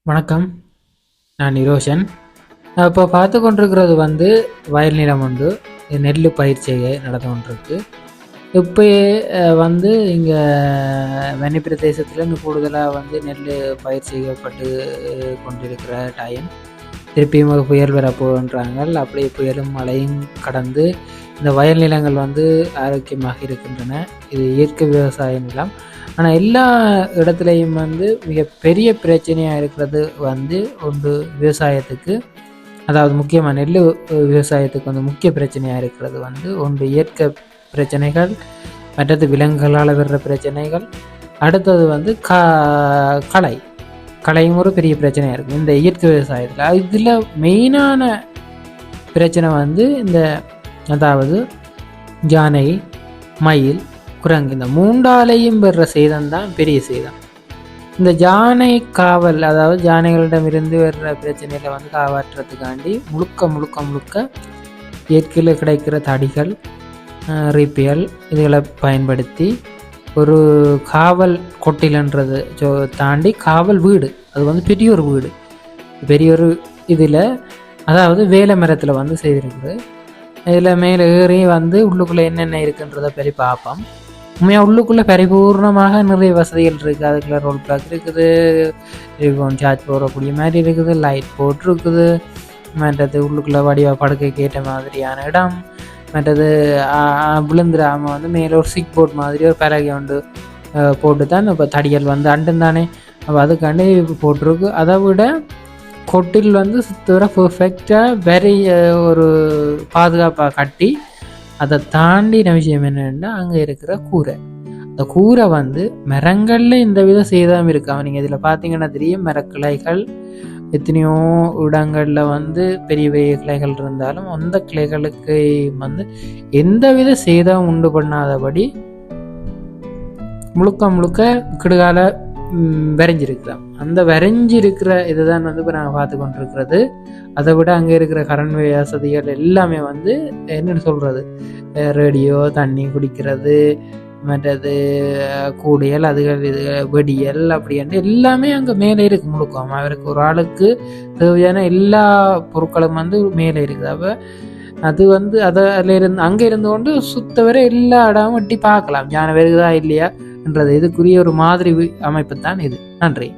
வணக்கம். நான் நிரோஷன். நான் இப்போ பார்த்து கொண்டிருக்கிறது வயல் நிலம் உண்டு. நெல் பயிர் செய்ய நடந்து கொண்டிருக்கு. இப்போ இங்கே வன்னி பிரதேசத்தில் இன்னும் கூடுதலாக நெல் பயிர் செய்யப்பட்டு கொண்டிருக்கிற டைம். திருப்பியும் ஒரு புயல் வரப்போன்றாங்க. அப்படியே புயலும் மழையும் கடந்து இந்த வயல் நிலங்கள் ஆரோக்கியமாக இருக்கின்றன. இது இயற்கை விவசாய நிலம். ஆனால் எல்லா இடத்துலையும் மிகப்பெரிய பிரச்சனையாக இருக்கிறது ஒன்று விவசாயத்துக்கு, அதாவது முக்கியமாக நெல் விவசாயத்துக்கு முக்கிய பிரச்சனையாக இருக்கிறது ஒன்று இயற்கை பிரச்சனைகள், மற்றது விலங்குகளால் வர்ற பிரச்சனைகள், அடுத்தது களையும் ஒரு பெரிய பிரச்சனையாக இருக்கும் இந்த இயற்கை விவசாயத்தில். இதில் மெயினான பிரச்சனை இந்த அதாவது யானை, மயில், குரங்கு, இந்த மூன்றாலையும் பெற சேதம் தான் பெரிய சேதம். இந்த யானை காவல், அதாவது யானைகளிடமிருந்து வர்ற பிரச்சனைகளை காப்பாற்றுறதுக்காண்டி முழுக்க இயற்கையில் கிடைக்கிற தடிகள், ரிப்பியல் இதுகளை பயன்படுத்தி ஒரு காவல் கொட்டிலன்றது தாண்டி காவல் வீடு, அது பெரிய ஒரு வீடு, பெரிய ஒரு இதில், அதாவது வேலை மரத்தில் செய்திருக்குது. இதில் மேலே ஏறி உள்ளுக்குள்ளே என்னென்ன இருக்குன்றதை பெரிய பார்ப்போம். உண்மையாக உள்ளுக்குள்ளே பரிபூர்ணமாக நிறைய வசதிகள் இருக்குது. அதுக்குள்ளே ரோல் பிளாக் இருக்குது, சார்ஜ் போடக்கூடிய மாதிரி இருக்குது, லைட் போட்டிருக்குது, மற்றது உள்ளுக்குள்ளே வடிவாக படுக்கைக்கு ஏற்ற மாதிரியான இடம், மற்றது விழுந்துடாமல் மேலே ஒரு சிக் போர்ட் மாதிரி ஒரு பலகை ஒன்று போட்டு தான் இப்போ தடிகள் அண்டும் தானே, அப்போ அதுக்காண்டி போட்டிருக்கு. அதை விட கொட்டில் சுத்தவரை பர்ஃபெக்டாக வெரி ஒரு பாதுகாப்பாக கட்டி, அதை தாண்டின விஷயம் என்னென்னா அங்கே இருக்கிற கூரை. அந்த கூரை மரங்களில் இந்த வித சேதம் இருக்காம, நீங்கள் இதில் பார்த்தீங்கன்னா தெரியும், மரக்கிளைகள் எத்தனையோ இடங்களில் பெரிய பெரிய கிளைகள் இருந்தாலும் அந்த கிளைகளுக்கு எந்த வித சேதம் உண்டு பண்ணாதபடி முழுக்க கிடுகால வரைஞ்சிருக்கலாம். அந்த வரைஞ்சிருக்கிற இதுதான் இப்போ நாங்கள் பார்த்து கொண்டிருக்கிறது. அதை விட அங்கே இருக்கிற கரண்ட் வசதிகள் எல்லாமே என்னென்னு சொல்கிறது, ரேடியோ, தண்ணி குடிக்கிறது, மற்றது கூடியல், அதுகள் இது வெடியல், அப்படின்ட்டு எல்லாமே அங்கே மேலே இருக்குது. முழுக்கம் அவருக்கு ஒரு ஆளுக்கு தேவையான எல்லா பொருட்களும் மேலே இருக்குது. அப்போ அது அதில் இருந்து அங்கே இருந்து கொண்டு சுத்தவரை எல்லா இடமும் வெட்டி பார்க்கலாம், ஞான வருகுதா இல்லையா என்றது. இதுக்குரிய ஒரு மாதிரி அமைப்பு தான் இது. நன்றி.